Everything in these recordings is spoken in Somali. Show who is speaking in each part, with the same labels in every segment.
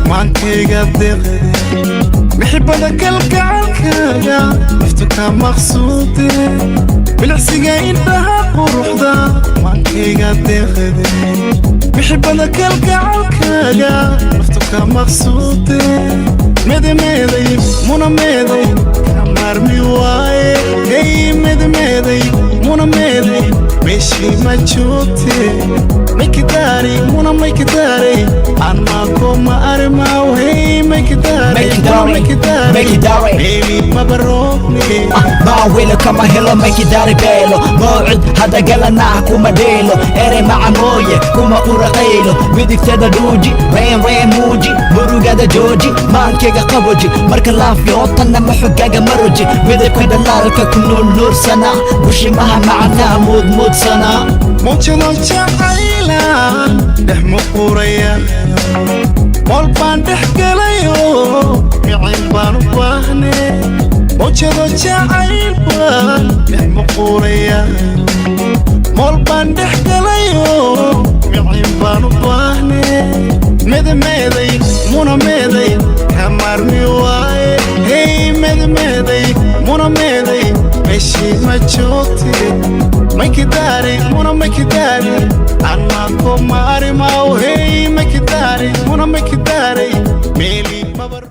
Speaker 1: مانكيغا دقدي محبتك الكعكاغا نفتك مقصودي بالعسيقا إنها قروحدا مانكيغا دقدي محبتك الكعكاغا نفتك مقصودي ميدي ميدي مونا ميدي كمارمي واي هي ميدي ميدي مونا ميدي ماشي ما تشوتي ميكداري مونا ميكداري أنا كوما أرما وهي ميكداري
Speaker 2: ميكداري
Speaker 1: بيبي ما بروحني
Speaker 2: ما ويلو كما هيلو ميكداري بيلو موعد هذا قالنا كوما ديلو إري مع موية كوما أورقيلو بدك تدا دوجي رين موجي مرو قادا جوجي مانكيغا قبوجي مركا لافيو طنا محقاقا مروجي بدك كدا لالكا كنو نور سنة وشي مها معنا مود سنة
Speaker 1: موجودو جعيلا دحمو قوريا مول بان دحقليو ميعين بانو باهني موجودو جعيلا دحمو قوريا مول بان دحقليو ميعين بانو باهني ميدي ميدي مونا ميدي كمارمي واي هي ميدي ميدي مونا ميدي ماشي ما تشوتي ميكداري مونا ميكداري أنا كوماري ماو هي ميكداري مونا ميكداري ميلي مبر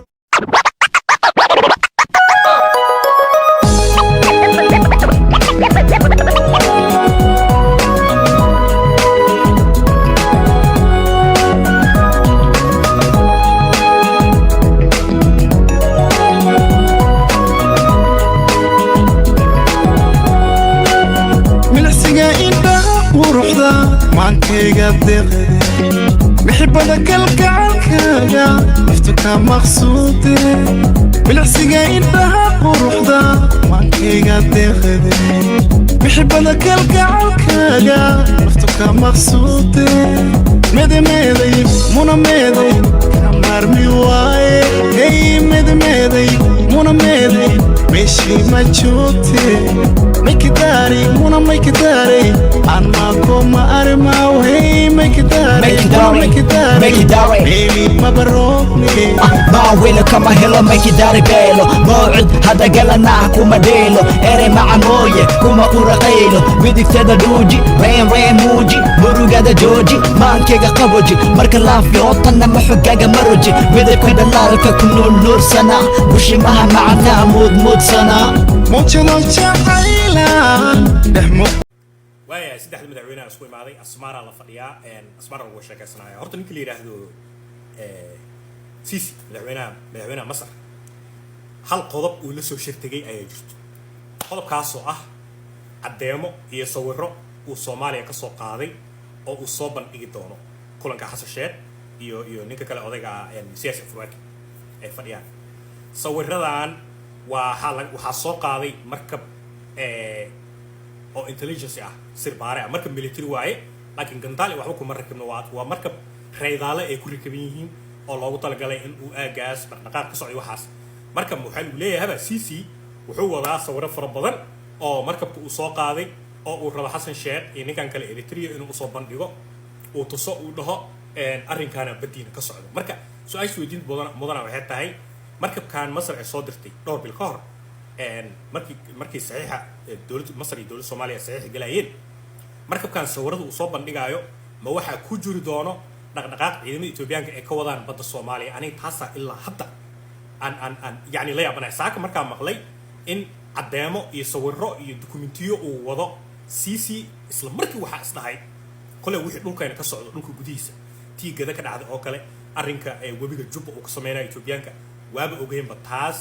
Speaker 1: مانكيغا دقدي محبتك الكعكاغا نفتك مقصودي بالعسيقا إنها قروحدا مانكيغا دقدي محبتك الكعكاغا نفتك مقصودي ميدي ميدي مونا ميدي كمارمي واي هي ميدي ميدي مونا ميدي ماشي ما تشوتي ميكداري مونا ميكداري أنا كوما أرما وهي ميكداري بيبي ما بروحني
Speaker 2: ما ويلو كما هيلو ميكداري بيلو موعد هذا قالنا كوما ديلو إري مع موية كوما أورقيلو بدك تدا دوجي رين موجي مرو قادا جوجي مانكيغا قبوجي مركا لافيو طنا محقاقا مروجي بدك كدا لالكا كنو نور سنة وشي مها معنا مود سنة
Speaker 1: موجودو جعيلا دحمو
Speaker 3: وايا سيدح المدعوينة اسكوي ماضي أسمارة لفضياء أسمارة هو شاكا سنايا هورتا نيكي لي راهدو سيسي مدعوينة مصر هل قضب ولسو شرتقي أي جرت قضب كاسو عديمو هي صورو وصوماليا كسو قاضي أو وصوبان إيجي دونو كلنكا حسو شير iyo ninka kale odayga siyaasi afwaaki ee fadhiyaan sawiradan waxaa soo qaaday markab oo intelligence sirbaare markab military waaye laakiin gantaal waxba kuma rakibno waa markab raydaale ay ku rakaban yihiin oo loogu talagalay in uu aagaas dhaqdhaqaaq ka socdo waxaas markab waxa uu leeyahay CC wuxuu wadaa sawiro fara badan oo markabku uu soo qaaday oo uu rabo Xasan Sheekh iyo ninkan kale Eritrea inuu soo bandhigo uu tuso uu dhaho arrinkaana badiina ka socdo marka su'aasha weydiin mudana waxay tahay markabkan Masar ay soo dirtay dhowr bil ka hor markii saxiixa dawladda Masar iyo dawladda Soomaaliya saxiix galayeen markabkan sawirada uu soo bandhigayo ma waxa ku jiri doono dhaqdhaqaaq ciidamada Itoobiyaanka ee ka wadaan badda Soomaaliya aniga taasa ilaa hadda aan yani la yaabanahay saaka markaa maqlay in cadeemo iyo sawiro iyo dokumentiyo uu wado CC isla markii waxa isdahay kole wixii dhulkayna ka socdo dhulka gudihiisa tiigada ka dhacday oo kale arrinka webiga Jubba uu ka sameeyay Itoobiyaanka waaba ogeynba taas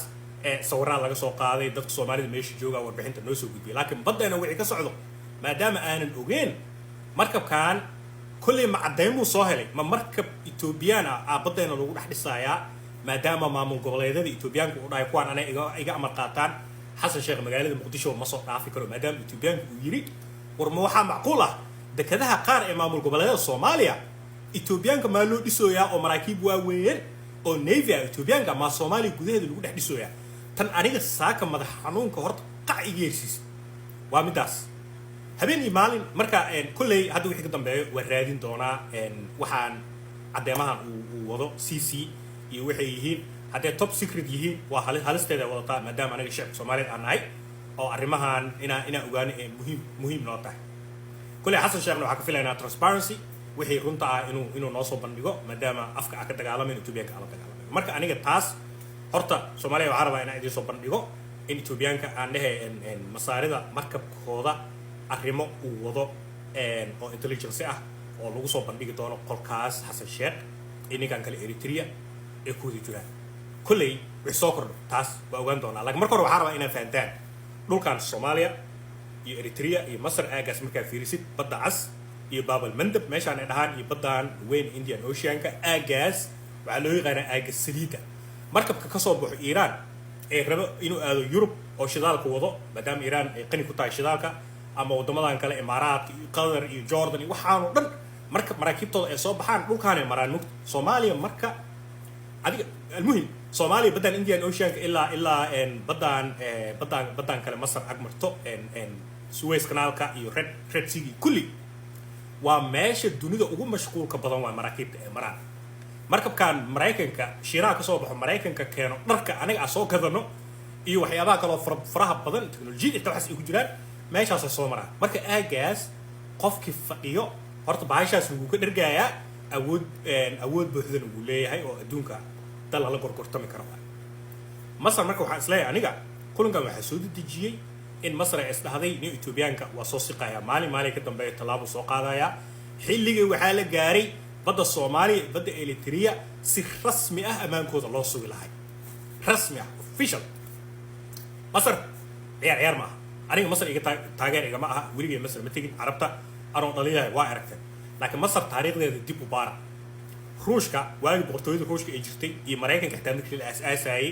Speaker 3: sawirada laga soo qaaday dadka Soomaalida meesha jooga warbixinta noo soo gudbiyay laakiin baddeena wixii ka socdo maadaama aanan ogeyn markabkan كل ما عديمو صاهلي ما مركب إثيوبيان عبدنا لو راح نسايا ما دام مامون قبليده إثيوبيان وراي كوان أنا إجا أمر قاطان حسن شيخ مجال مقدشة ومصر عافيكرو ما دام إثيوبيان ويري ورموحة معقولة ده كذا قار إمام القبليده الصومالية إثيوبيان كمالو ديسويا أو مراكب وين أو نيفيا إثيوبيان كما الصومالي جذيه اللي راح ديسويا تن أريج الساك ما ده حنون كهرت قاعيجيسيس وامداس habeenii maalin marka kulay hadda wixii ka dambeeyo waa raadin doona waxaan cadeemahan uu wado CC iyo waxay yihiin hadday top secret yihiin waa halisteeda wadataa maadaama anaga shacabka soomaaliyeed aan nahay oo arrimahan inaan ogaano ee muhiim noo tahay kuley xasan sheekhna waxaa ka filaynaa transparency wixii runta ah inuu noo soo bandhigo maadaama afka aan ka dagaalamayn etoobiyaanka aan la dagaalamayn marka aniga taas horta soomaaliya waxaa rabaa inaan idiin soo bandhigo in etoobiyaanka aan dhehe masaarida markabkooda arrimo uu wado oo intelligence ah oo lagu soo bandhigi doono qolkaas xasan sheekh iyo ninkan kale eritrea ee ku wada jiraan kolley wixii soo kordho taas waa ogaan doonaa laakiin marka hore waxaa rabaa inaad fahantaan dhulkan soomaaliya iyo eritrea iyo masar aagaas markaa fiirisid badda cas iyo baabal mandab meeshaan ay dhahaan iyo baddan weyn indian oceanka aagaas waxaa loo yaqaanaa aaga saliida markabka ka soo baxo iiraan ee rabo inuu aado yurub oo shidaalka wado maadaama iiraan ay qani ku tahay shidaalka ama waddamadan kale imaaraadka iyo qatar iyo jordan iyo waxaanoo dhan marka maraakiibtooda ay soo baxaan dhulkaanay maraan mugta soomaaliya marka adiga almuhim soomaaliya baddan indian oceanka ilaa baddan kale masar ag marto suez canaalka iyo red sea kulli waa meesha dunida ugu mashquulka badan waa maraakiibta ee maraan markabkan maraykanka shiiraha kasoo baxo maraykanka keeno dharka anaga aan soo gadano iyo waxyaabaha kaloo faraha badan teknolojiyada inta waxaas ay ku jiraan meeshaasay soo maraan marka aagaas qofkii fadhiyo horta bahashaas wuu ka dhergaayaa awood buuxdana wuu leeyahay oo adduunka dal lala gorgortami karo masar marka waxaan isleeyahay aniga kulankan waxaa soo dedejiyey in masar ay isdhahday nin etoobiyaanka waa soo siqayaa maalin ka dambeeya tallaabo soo qaadayaa xilligii waxaa la gaaray badda soomaaliya badda eritrea si rasmi ah ammaankooda loo sugi lahay rasmi ah official masar ciyaar ma aha aniga masar iga taageer igama aha weligay masar ma tegin carabta anoo dhaliyahay waa aragtay laakiin masar taariikhdeeda dib u baara ruushka waagii boqortooyada ruushka ay jirtay iyo maraykanka xitaa markii la aasaasayay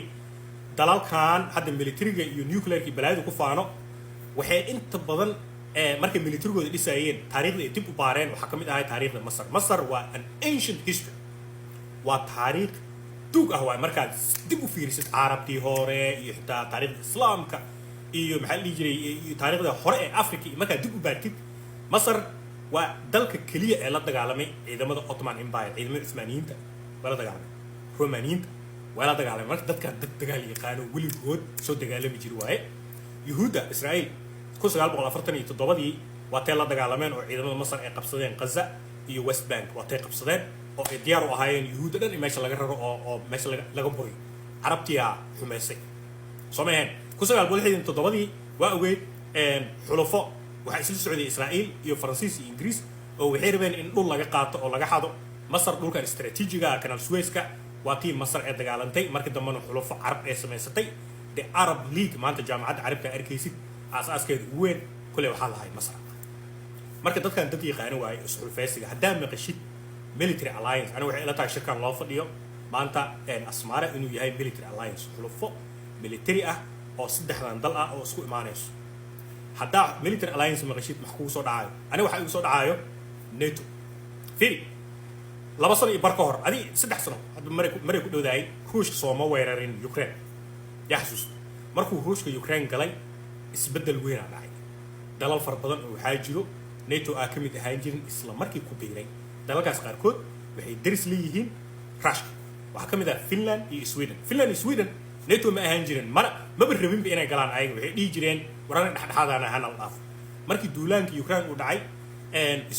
Speaker 3: dalalkan hadda militariga iyo nuclearka iyo balaayada ku faano waxay inta badan markay militarigooda dhisayeen taariikhda ay dib u baareen waxaa ka mid ahay taariikhda masar waa an ancient history waa taariikh duug ah waay markaad dib u fiirisid carabtii hore iyo xitaa taariikhda islaamka iyo maxaa la dhihi jiray iyo taariikhda hore ee africa iyo markaad dib u baartid masar waa dalka keliya ee la dagaalamay ciidamada ottoman empire ciidamada ismaaniyiinta waa la dagaalamay romaniyiinta waa la dagaalamay marka dadkaan dad dagaal yaqaano weligood soo dagaalami jiri waaye yuhuudda israa'iil 1947 waa tee la dagaalameen oo ciidamada masar ay qabsadeen gaza iyo west bank waa tee qabsadeen oo ay diyaar u ahaayeen yuhuudda dhan in meesha laga raro oo meesha laga buriyo carabtiyaa xumaysay soo maheen 1967 waa ogeyd xulufo waxaa isla socday israa'iil iyo faransiis iyo ingiriis oo waxay rabeen in dhul laga qaato oo laga xado masar dhulkan istaraatiijiga ah kanaal suwayska waa tii masar ee dagaalantay markii dambena xulufo carab ee samaysatay the arab league maanta jaamacadda carabka arkaysid aas-aaskeeda ugu weyn kuley waxaa lahay masar marka dadkan dad yaqaano waaye isxulfaysiga haddaa maqashid military alliance aniga waxay ila tahay shirkan loo fadhiyo maanta asmaara inuu yahay military alliance xulufo military ah oo saddexdan dal ah oo isku imaanayso haddaa military alliance maqashid max kugu soo dhacayo aniga waxaa igu soo dhacayo nato firi 2 sano iyo bar ka hor adi 3 sano hadda maray ku dhowdahay ruushka sooma weerarin ukraine yaa xasuusta markuu ruushka ukraine galay isbeddel weynaa dhacay dalal fara badan oo waxaa jiro nato aa ka mid ahaan jirin isla markii ku biiray dalalkaas qaarkood waxay daris leeyihiin rushka waxaa ka mid ah finland iyo sweden nato ma ahaan jirin maba rabinba inay galaan ayaga waxay dhihi jireen warana dhexdhexaadaan ahaan al dhaaf markii duulaanka ukraine uu dhacay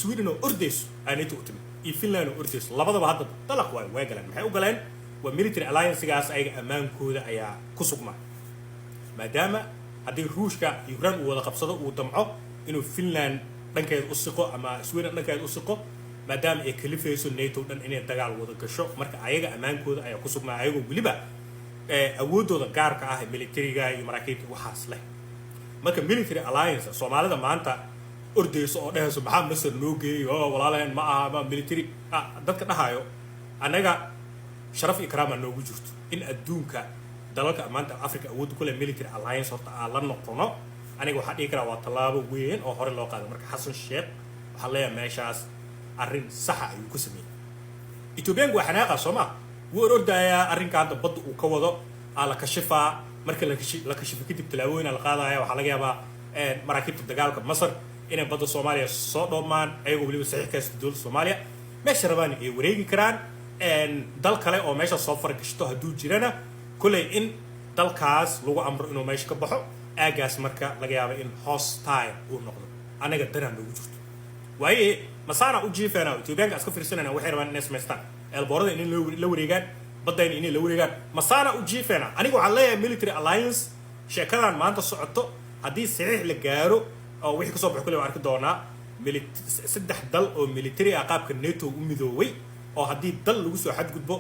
Speaker 3: sweden oo ordayso aa nato u timid iyo finland oo ordayso labadaba hadda dalaq way galeen maxay u galeen waa military alliancegaas ayaga ammaankooda ayaa ku sugmaa maadaama haddii ruushka ukraine uu wada qabsado uu damco inuu finland dhankeeda u siqo ama sweden dhankeeda u siqo maadaama ay kalifayso nato dhan inay dagaal wada gasho marka ayaga ammaankooda ayaa ku sugnaa ayagoo weliba awoodooda gaarka ah militariga iyo maraakiibta waxaas leh marka military alliance soomaalida maanta ordayso oo dhehayso maxaa masar noo geeyay oo walaalaheen ma aha ma military dadka dhahayo annaga sharaf iyo karaama noogu jirto in adduunka dalalka maanta africa awoodda ku leh military alliance horta aan la noqono aniga waxaa dhihi karaa waa tallaabo weyn oo hore loo qaaday marka xasan sheekh waxaa leeyahay meeshaas arrin saxa ayuu ku sameeyey etoobiyaanku waa xanaaqa soo maa wuu ordayaa arrinka hadda badda uu ka wado aa la kashifaa marka la kashifo kadib tallaabooyin la qaadaya waxaa laga yaabaa maraakiibta dagaalka masar inay badda soomaaliya soo dhoomaan ayagoo weliba saxiix ka haysta dowladda soomaaliya meesha rabaan ay wareegi karaan dal kale oo meesha soo fargashto hadduu jirana kulay in dalkaas lagu amro inuu meesha ka baxo aagaas marka laga yaabo in hostile uu noqdo anaga danaan noogu jirto waaye masaana u jiifeena Ethiopiaanka iska fiirsanayna waxay rabaan inay samaystaan elboorada in la wareegaan badayna in la wareegaan masaana u jiifeena aniga waxaan leeyahay military alliance sheekadan maanta socoto haddii saxiix la gaaro oo wixii ka soo baxo kulay arki doonaa saddex dal oo military ah qaabka NATO u midoobay oo haddii dal lagu soo xadgudbo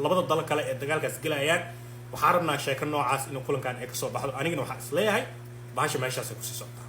Speaker 3: labada dal kale ee dagaalkaas galayaan waxaan rabnaa sheeko noocaas in kulankan ay ka soo baxdo anigana waxaan isleeyahay bahasha meeshaas ay ku sii socotaa